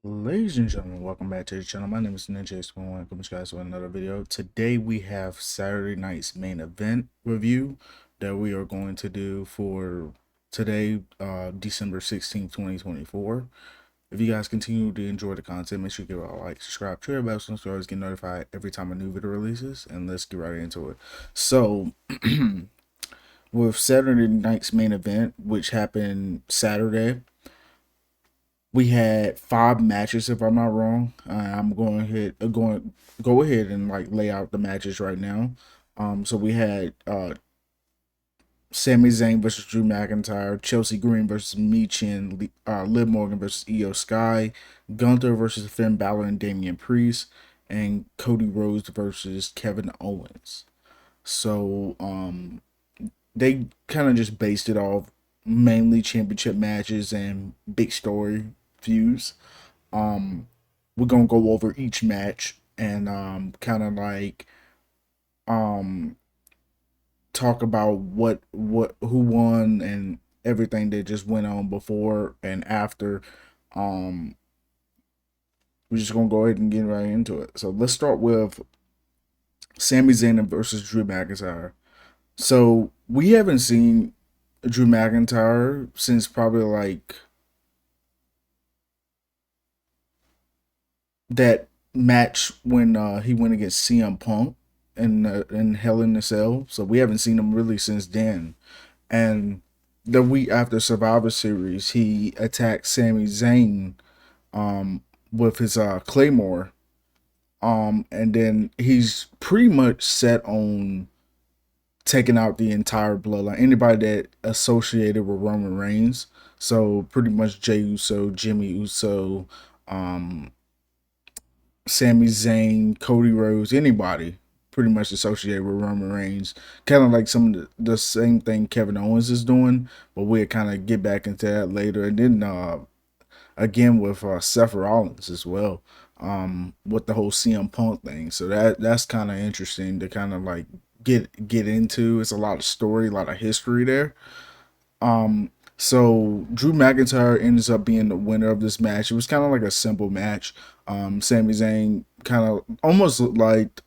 Ladies and gentlemen, welcome back to the channel. My name is Ninja X1. Welcome you guys to another video. Today we have Saturday night's main event review that we are going to do for today, December 16th, 2024. If you guys continue to enjoy the content, make sure you give it a like, subscribe, share, bell so you always get notified every time a new video releases. And let's get right into it. So, with Saturday night's main event, which happened Saturday, we had 5 matches if I'm not wrong. I'm go ahead and like lay out the matches right now. So we had Sami Zayn versus Drew McIntyre, Chelsea Green versus Michin, Liv Morgan versus Io Sky, Gunther versus Finn Balor and Damian Priest, and Cody Rhodes versus Kevin Owens. So they kind of just based it off mainly championship matches and big story views. Um, we're gonna go over each match and kind of like um talk about what who won and everything that just went on before and after. Um, we're just gonna go ahead and get right into it. So let's start with Sami Zayn versus Drew McIntyre. So we haven't seen Drew McIntyre since probably like that match when he went against CM Punk in Hell in the Cell. So we haven't seen him really since then. And the week after Survivor Series, he attacked Sami Zayn with his Claymore. And then he's pretty much set on taking out the entire bloodline, anybody that associated with Roman Reigns. So pretty much Jey Uso, Jimmy Uso, um, Sami Zayn, Cody Rhodes, anybody pretty much associated with Roman Reigns. Kind of like some of the same thing Kevin Owens is doing, but we'll kind of get back into that later. And then again with Seth Rollins as well, with the whole CM Punk thing. So that's kind of interesting to kind of like get into. It's a lot of story, a lot of history there. So Drew McIntyre ends up being the winner of this match. It was kind of like a simple match. Sami Zayn kind of almost looked like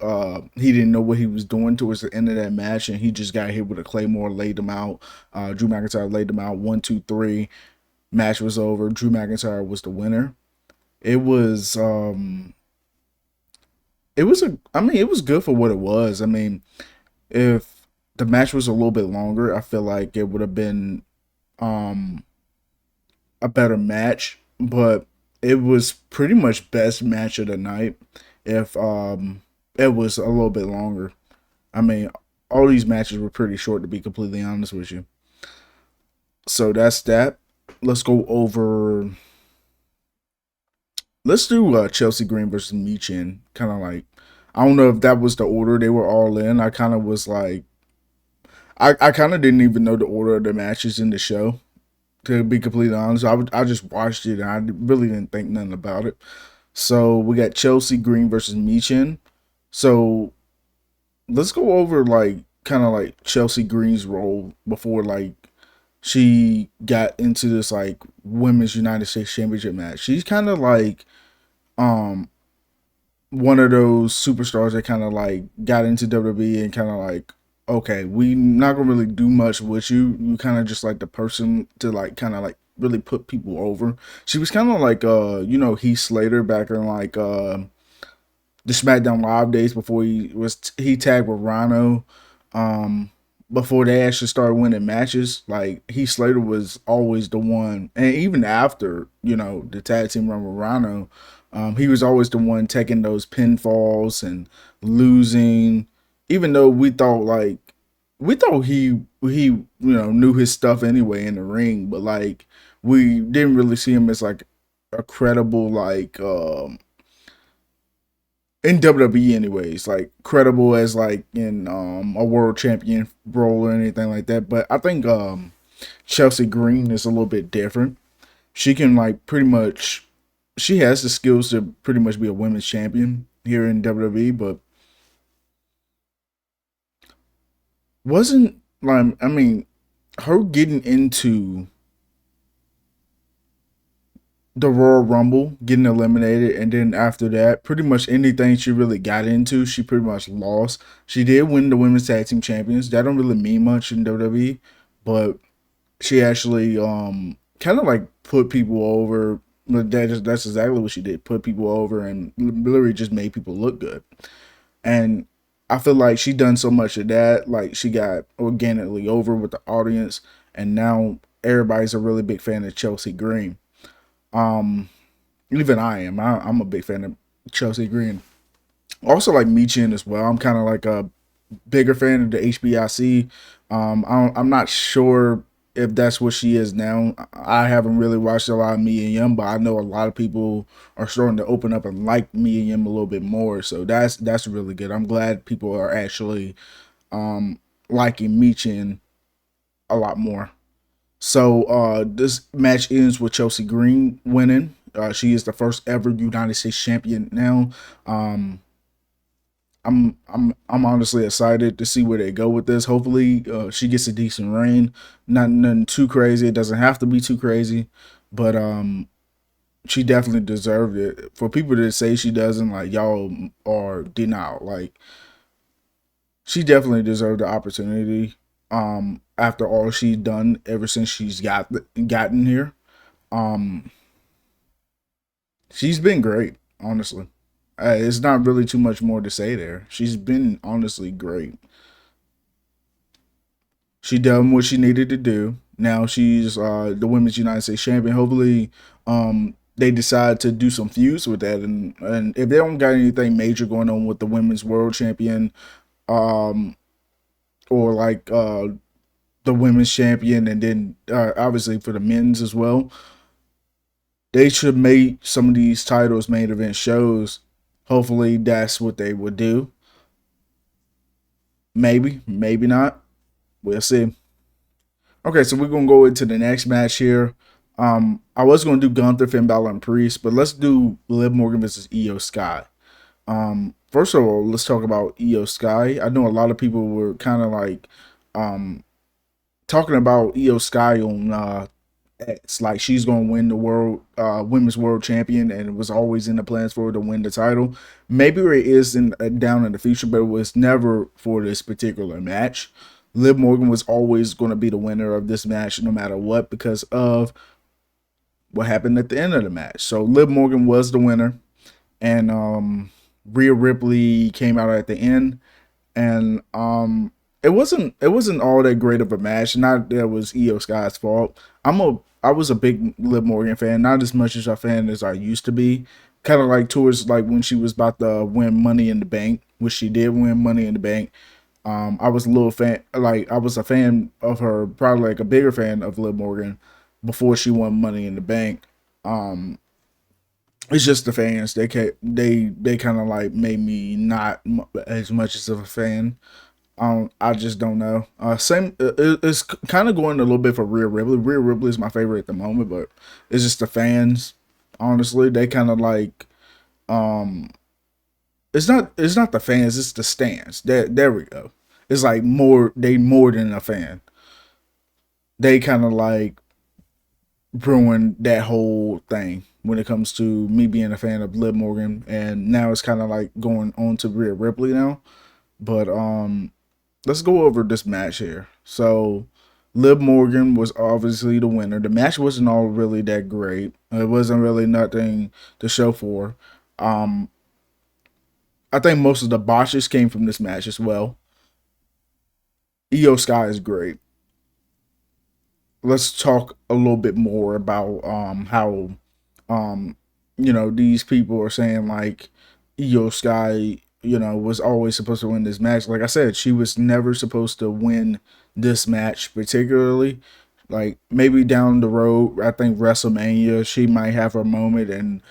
he didn't know what he was doing towards the end of that match, and he just got hit with a claymore, laid him out. Drew McIntyre laid him out 1, 2, 3. Match was over. Drew McIntyre was the winner. It was it was good for what it was. I mean, if the match was a little bit longer, I feel like it would have been um a better match, but it was pretty much best match of the night if it was a little bit longer. I mean, all these matches were pretty short to be completely honest with you. So that's that. Let's go over let's do Chelsea Green versus Michin. Kind of like I don't know if that was the order they were all in. I kind of was like I kind of didn't even know the order of the matches in the show, to be completely honest. I just watched it and I really didn't think nothing about it. So we got Chelsea Green versus Michin. So let's go over like kind of like Chelsea Green's role before like she got into this like women's United States Championship match. She's kind of like um one of those superstars that kind of like got into WWE and kind of like, okay, we not gonna really do much with you. You kind of just like the person to like kind of like really put people over. She was kind of like Heath Slater back in like the SmackDown Live days before he tagged with Rhino. Um, Before they actually started winning matches, like Heath Slater was always the one, and even after the tag team run with Rhino, he was always the one taking those pinfalls and losing. Even though we thought he knew his stuff anyway in the ring, but like we didn't really see him as like a credible like in WWE anyways, like credible as like in a world champion role or anything like that. But I think Chelsea Green is a little bit different. She can like pretty much she has the skills to pretty much be a women's champion here in WWE, but wasn't like her getting into the Royal Rumble, getting eliminated, and then after that, pretty much anything she really got into, she pretty much lost. She did win the Women's Tag Team Champions. That don't really mean much in WWE, but she actually kind of like put people over. That's exactly what she did. Put people over and literally just made people look good. And I feel like she done so much of that. Like she got organically over with the audience, and now everybody's a really big fan of Chelsea Green. Um, Even I am. I'm a big fan of Chelsea Green. Also like Michin as well. I'm kind of like a bigger fan of the HBIC. I'm not sure if that's what she is now. I haven't really watched a lot of Mia Yim, but I know a lot of people are starting to open up and like Mia Yim a little bit more. So that's really good. I'm glad people are actually liking Michin a lot more. So this match ends with Chelsea Green winning. She is the first ever United States champion now. Um, I'm honestly excited to see where they go with this. Hopefully, she gets a decent reign. Not nothing too crazy. It doesn't have to be too crazy, but she definitely deserved it. For people to say she doesn't, like y'all are denial. Like she definitely deserved the opportunity. After all she's done ever since she's gotten here, um, she's been great. Honestly, it's not really too much more to say there. She's been honestly great. She done what she needed to do. Now she's the women's United States champion. Hopefully, they decide to do some feuds with that, and if they don't got anything major going on with the women's world champion, um, or like the women's champion, and then obviously for the men's as well, they should make some of these titles main event shows. Hopefully, that's what they would do. Maybe, maybe not. We'll see. Okay, so we're gonna go into the next match here. I was gonna do Gunther, Finn Balor, and Priest, but let's do Liv Morgan versus Io Sky. First of all, let's talk about Io Sky. I know a lot of people were kind of like um talking about Io Sky on X, like she's gonna win the world women's world champion, and it was always in the plans for her to win the title. Maybe it is in down in the future, but it was never for this particular match. Liv Morgan was always going to be the winner of this match, no matter what, because of what happened at the end of the match. So Liv Morgan was the winner, and Rhea Ripley came out at the end, and it wasn't all that great of a match. Not that it was Io Sky's fault. I was a big Liv Morgan fan, not as much as a fan as I used to be. Kind of like towards like when she was about to win Money in the Bank, which she did win Money in the Bank. I was a little fan, like I was a fan of her, probably like a bigger fan of Liv Morgan before she won Money in the Bank. Um, it's just the fans they kind of like made me not as much as of a fan. I just don't know. Same. It's kind of going a little bit for Rhea Ripley. Rhea Ripley is my favorite at the moment, but it's just the fans. Honestly, they kind of like. Um, it's not the fans. It's the stands. There we go. It's like more. They more than a fan. They kind of like ruined that whole thing when it comes to me being a fan of Liv Morgan, and now it's kind of like going on to Rhea Ripley now. But let's go over this match here. So, Liv Morgan was obviously the winner. The match wasn't all really that great. It wasn't really nothing to show for. Um, I think most of the botches came from this match as well. Io Sky is great. Let's talk a little bit more about how um these people are saying like Io Sky was always supposed to win this match. Like I said, she was never supposed to win this match particularly. Like maybe down the road, I think WrestleMania she might have her moment, and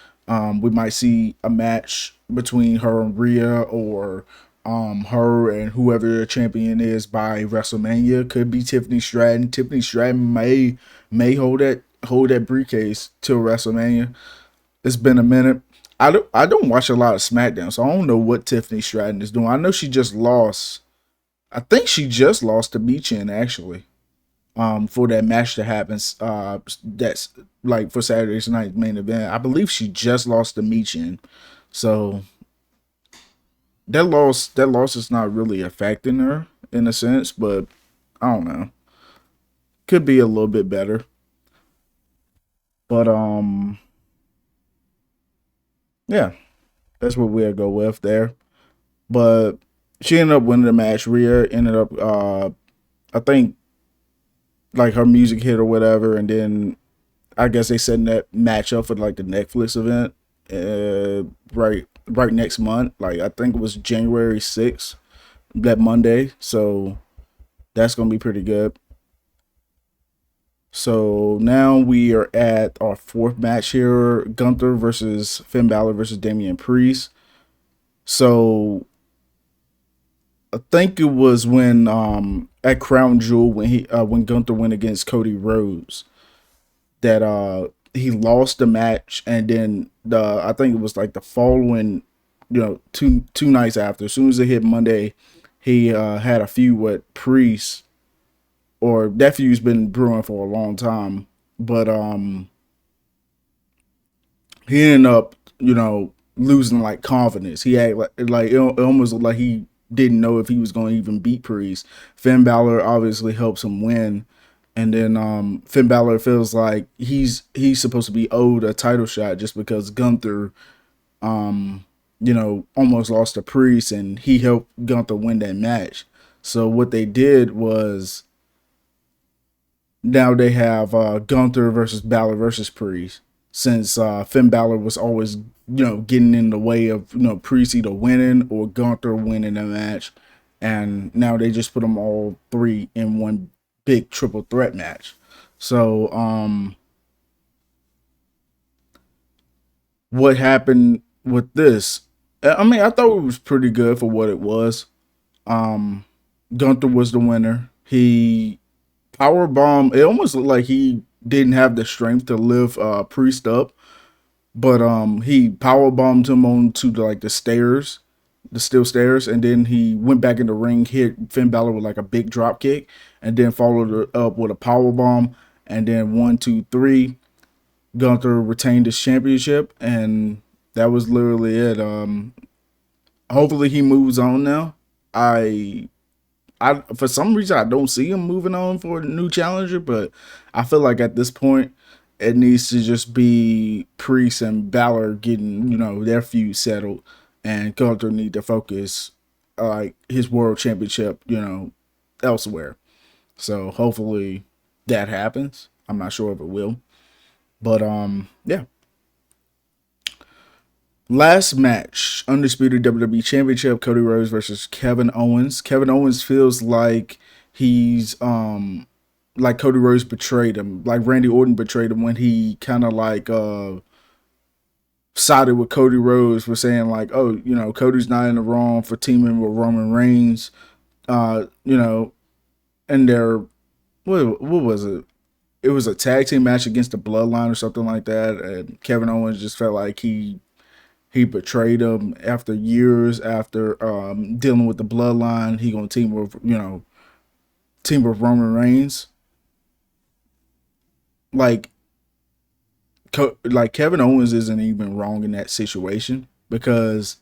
we might see a match between her and Rhea, or her and whoever the champion is by WrestleMania. Could be Tiffany Stratton. Tiffany Stratton may hold that briefcase till WrestleMania. It's been a minute. I don't watch a lot of SmackDown, so I don't know what Tiffany Stratton is doing. I know she just lost. I think she just lost to Michin actually. for that match to happen. That's like for Saturday's night main event. I believe she just lost to Michin, so that loss is not really affecting her in a sense, but I don't know. Could be a little bit better, but yeah, that's what we'll go with there. But she ended up winning the match. Rhea ended up, I think, like her music hit or whatever, and then I guess they setting that match up for like the Netflix event, right next month. Like I think it was January 6th, that Monday. So that's gonna be pretty good. So now we are at our fourth match here: Gunther versus Finn Balor versus Damian Priest. So I think it was when at Crown Jewel when Gunther went against Cody Rhodes that he lost the match, and then the I think it was like the following, two nights after, as soon as it hit Monday, he had a feud with Priest, or that feud's been brewing for a long time, but he ended up, losing like confidence. He had like it almost looked like he didn't know if he was going to even beat Priest. Finn Balor obviously helps him win, and then Finn Balor feels like he's supposed to be owed a title shot just because Gunther, almost lost to Priest, and he helped Gunther win that match. So what they did was now they have Gunther versus Balor versus Priest. Since Finn Balor was always, getting in the way of, Priest either winning or Gunther winning the match, and now they just put them all three in one big triple threat match. So, what happened with this? I mean, I thought it was pretty good for what it was. Um, Gunther was the winner. He power bomb. It almost looked like he didn't have the strength to lift Priest up, but he power bombed him onto like the stairs, the steel stairs, and then he went back in the ring, hit Finn Balor with like a big drop kick, and then followed it up with a power bomb, and then 1, 2, 3. Gunther retained his championship, and that was literally it. Hopefully he moves on now. I for some reason I don't see him moving on for a new challenger, but I feel like at this point it needs to just be Priest and Balor getting, their feud settled, and Gunther need to focus like his world championship, elsewhere. So hopefully that happens. I'm not sure if it will. But yeah. Last match, undisputed WWE Championship, Cody Rhodes versus Kevin Owens. Kevin Owens feels he's like Cody Rhodes betrayed him, like Randy Orton betrayed him when he kind of like sided with Cody Rhodes for saying like, oh, Cody's not in the wrong for teaming with Roman Reigns. And their what was it? It was a tag team match against the Bloodline or something like that, and Kevin Owens just felt like he betrayed him after years after dealing with the Bloodline. He gonna team with Roman Reigns. Like like Kevin Owens isn't even wrong in that situation, because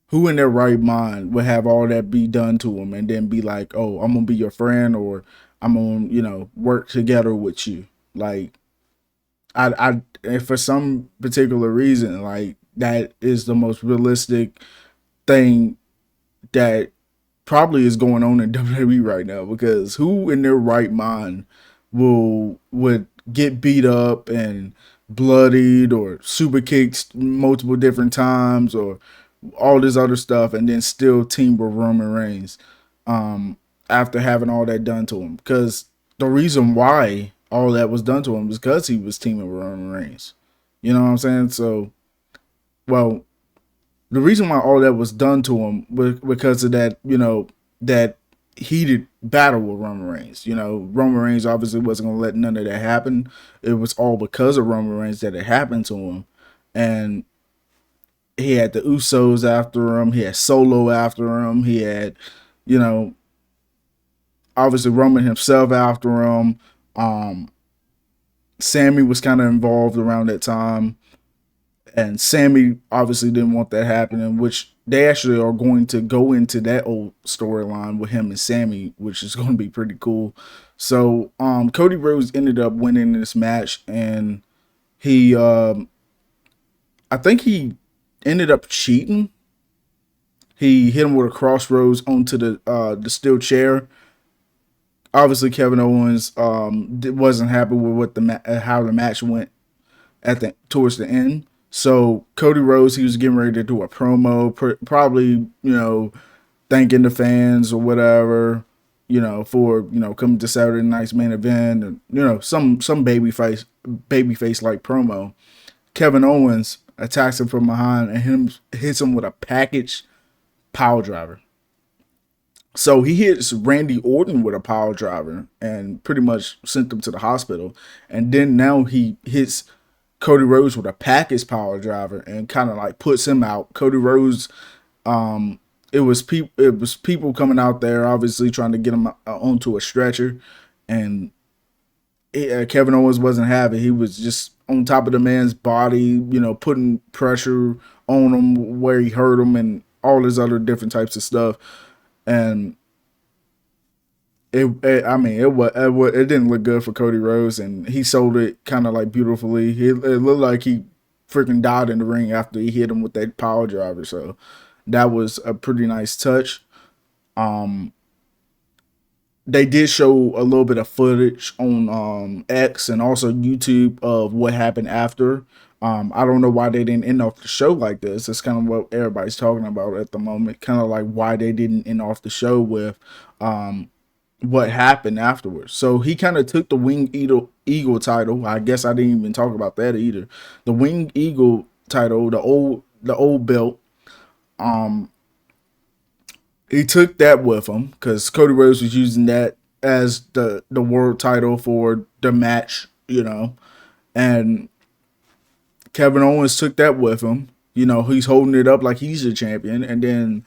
who in their right mind would have all that be done to him and then be like, oh, I'm gonna be your friend, or I'm gonna work together with you. Like and for some particular reason, like that is the most realistic thing that probably is going on in WWE right now, because who in their right mind would get beat up and bloodied or super kicked multiple different times or all this other stuff and then still team with Roman Reigns after having all that done to him? Because the reason why all that was done to him is because he was teaming with Roman Reigns. You know what I'm saying? So, well, the reason why all that was done to him was because of that, that heated battle with Roman Reigns. Roman Reigns obviously wasn't going to let none of that happen. It was all because of Roman Reigns that it happened to him. And he had the Usos after him. He had Solo after him. He had, you know, obviously Roman himself after him. Um, Sammy was kind of involved around that time, and Sammy obviously didn't want that happening, which they actually are going to go into that old storyline with him and Sammy, which is going to be pretty cool. So Cody Rhodes ended up winning this match, and he I think he ended up cheating. He hit him with a crossroads onto the steel chair. Obviously, Kevin Owens wasn't happy with what how the match went at the towards the end. So Cody Rhodes, he was getting ready to do a promo, probably thanking the fans or whatever, for coming to Saturday night's main event, and some babyface like promo. Kevin Owens attacks him from behind and hits him with a package power driver. So he hits Randy Orton with a power driver and pretty much sent him to the hospital. And then now he hits Cody Rhodes with a package power driver and kind of like puts him out. Cody Rhodes, it was people coming out there, obviously trying to get him onto a stretcher, and Kevin Owens wasn't having. He was just on top of the man's body, putting pressure on him where he hurt him and all this other different types of stuff. And I mean, it didn't look good for Cody Rhodes, and he sold it kind of like beautifully. It looked like he freaking died in the ring after he hit him with that power driver. So that was a pretty nice touch. They did show a little bit of footage on X and also YouTube of what happened after. I don't know why they didn't end off the show like this. That's kind of what everybody's talking about at the moment. Kind of like why they didn't end off the show with what happened afterwards. So he kind of took the Winged Eagle title. I guess I didn't even talk about that either. The Winged Eagle title, the old belt. He took that with him because Cody Rhodes was using that as the world title for the match, and Kevin Owens took that with him. He's holding it up like he's a champion, and then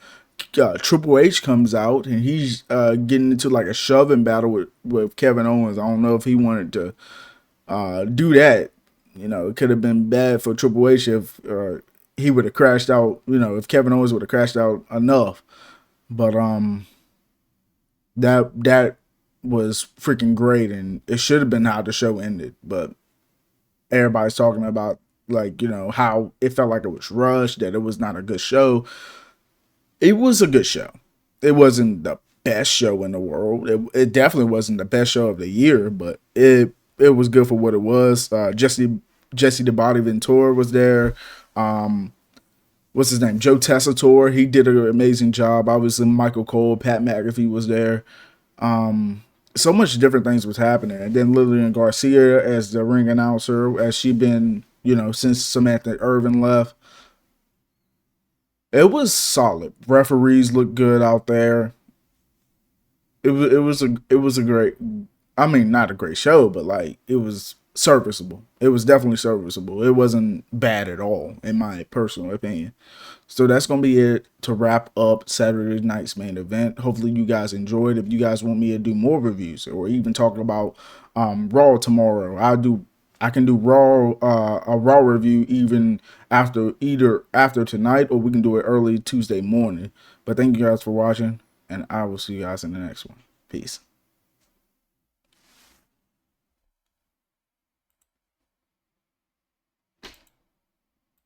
Triple H comes out and he's getting into like a shoving battle with Kevin Owens. I don't know if he wanted to do that. It could have been bad for Triple H if he would have crashed out. If Kevin Owens would have crashed out enough. But that was freaking great, and it should have been how the show ended. But everybody's talking about how it felt like it was rushed, that it was not a good show. It was a good show. It wasn't the best show in the world. It definitely wasn't the best show of the year, but it was good for what it was. Jesse the Body Ventura was there. What's his name? Joe Tessitore. He did an amazing job. Obviously, Michael Cole, Pat McAfee was there. So much different things was happening. And then Lillian Garcia as the ring announcer, as she been, since Samantha Irvin left. It was solid. Referees looked good out there. It was a great. I mean, not a great show, but like it was serviceable. It was definitely serviceable. It wasn't bad at all, in my personal opinion. So that's going to be it to wrap up Saturday night's main event. Hopefully you guys enjoyed. If you guys want me to do more reviews or even talking about Raw tomorrow, I can do a Raw review either after tonight, or we can do it early Tuesday morning. But thank you guys for watching, and I will see you guys in the next one. Peace.